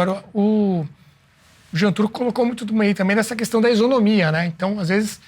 Agora, o Jean Turco colocou muito bem também nessa questão da isonomia, né? Então, às vezes,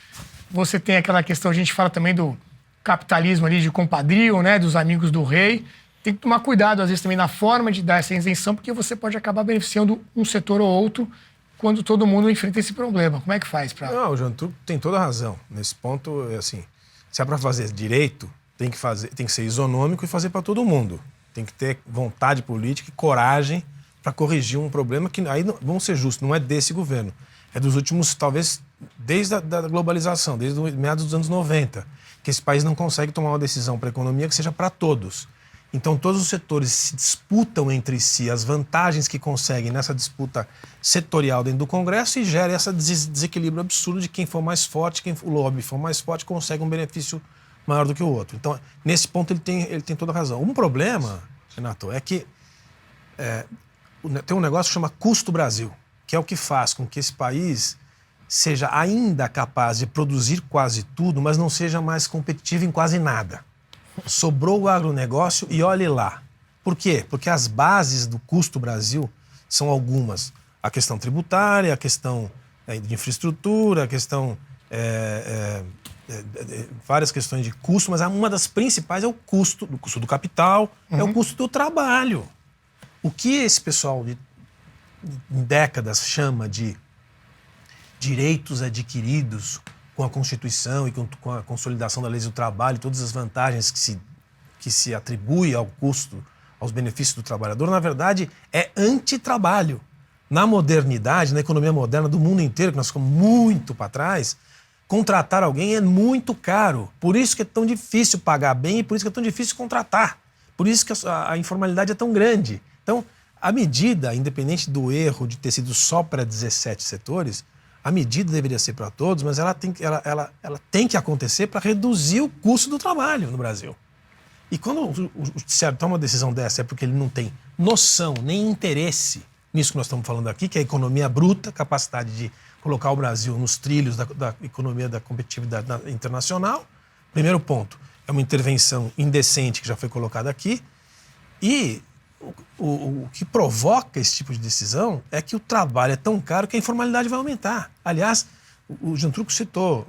você tem aquela questão, a gente fala também do capitalismo ali de compadrio, né? Dos amigos do rei. Tem que tomar cuidado, às vezes, também na forma de dar essa isenção, porque você pode acabar beneficiando um setor ou outro quando todo mundo enfrenta esse problema. Como é que faz para... Não, o Jean Turco tem toda a razão. Nesse ponto, assim, se é para fazer direito, tem que ser isonômico e fazer para todo mundo. Tem que ter vontade política e coragem para corrigir um problema que, aí, vamos ser justos, não é desse governo. É dos últimos, talvez, desde a da globalização, desde meados dos anos 90, que esse país não consegue tomar uma decisão para a economia que seja para todos. Então, todos os setores se disputam entre si as vantagens que conseguem nessa disputa setorial dentro do Congresso e gera esse desequilíbrio absurdo de quem for mais forte, quem o lobby for mais forte, consegue um benefício maior do que o outro. Então, nesse ponto, ele tem toda a razão. Um problema, Renato, é que tem um negócio que chama custo Brasil, que é o que faz com que esse país seja ainda capaz de produzir quase tudo, mas não seja mais competitivo em quase nada. Sobrou o agronegócio e olhe lá. Por quê? Porque as bases do custo Brasil são algumas. A questão tributária, a questão de infraestrutura, a questão... várias questões de custo, mas uma das principais é o custo do capital, é o custo do trabalho. O que esse pessoal em décadas chama de direitos adquiridos com a Constituição e com a consolidação da lei do trabalho, todas as vantagens que se atribui ao custo, aos benefícios do trabalhador, na verdade, é antitrabalho. Na modernidade, na economia moderna do mundo inteiro, que nós ficamos muito para trás, contratar alguém é muito caro. Por isso que é tão difícil pagar bem e por isso que é tão difícil contratar. Por isso que a informalidade é tão grande. Então, a medida, independente do erro de ter sido só para 17 setores, a medida deveria ser para todos, mas ela tem que acontecer para reduzir o custo do trabalho no Brasil. E quando o judiciário toma uma decisão dessa é porque ele não tem noção nem interesse nisso que nós estamos falando aqui, que é a economia bruta, capacidade de colocar o Brasil nos trilhos da economia da competitividade internacional. Primeiro ponto, é uma intervenção indecente que já foi colocada aqui. E o que provoca esse tipo de decisão é que o trabalho é tão caro que a informalidade vai aumentar. Aliás, o Jean Turco citou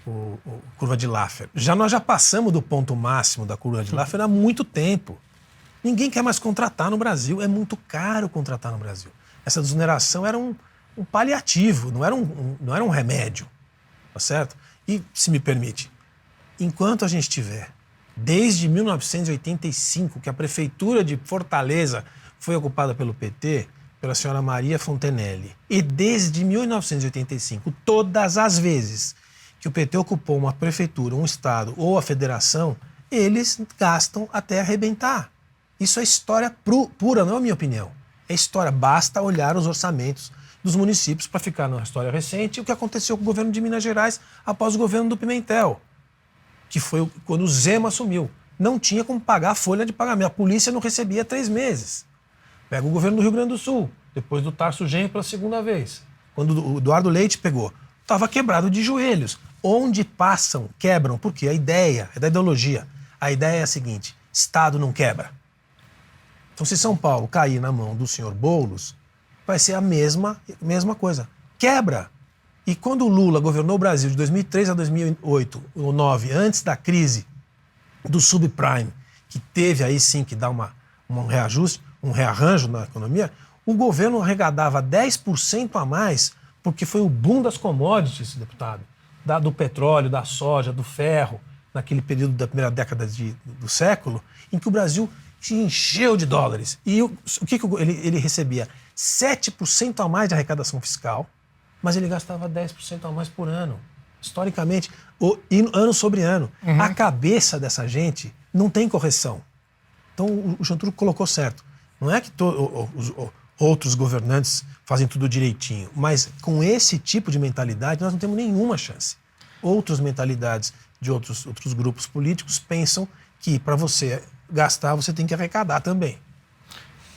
o curva de Laffer. Nós já passamos do ponto máximo da curva de Laffer há muito tempo. Ninguém quer mais contratar no Brasil. É muito caro contratar no Brasil. Essa desoneração era um paliativo, não era um remédio. Tá certo? E, se me permite, enquanto a gente tiver, desde 1985, que a prefeitura de Fortaleza foi ocupada pelo PT, pela senhora Maria Fontenelle, e desde 1985, todas as vezes que o PT ocupou uma prefeitura, um estado ou a federação, eles gastam até arrebentar. Isso é história pura, não é a minha opinião. É história, basta olhar os orçamentos dos municípios para ficar na história recente o que aconteceu com o governo de Minas Gerais após o governo do Pimentel, que foi quando o Zema assumiu. Não tinha como pagar a folha de pagamento. A polícia não recebia 3 meses. Pega o governo do Rio Grande do Sul, depois do Tarso Genro pela segunda vez. Quando o Eduardo Leite pegou, estava quebrado de joelhos. Onde passam, quebram. Por quê? A ideia, é da ideologia. A ideia é a seguinte, Estado não quebra. Então, se São Paulo cair na mão do senhor Boulos, vai ser a mesma coisa. Quebra. E quando o Lula governou o Brasil de 2003 a 2008, ou 2009, antes da crise do subprime, que teve aí sim que dar um reajuste, um rearranjo na economia, o governo arrecadava 10% a mais, porque foi o boom das commodities, deputado, do petróleo, da soja, do ferro, naquele período da primeira década do século, em que o Brasil se encheu de dólares. E o que ele recebia? 7% a mais de arrecadação fiscal, mas ele gastava 10% a mais por ano. Historicamente, ano sobre ano. Uhum. A cabeça dessa gente não tem correção. Então, o Jean Turco colocou certo. Não é que os outros governantes fazem tudo direitinho, mas com esse tipo de mentalidade nós não temos nenhuma chance. Outras mentalidades de outros grupos políticos pensam que para você gastar, você tem que arrecadar também.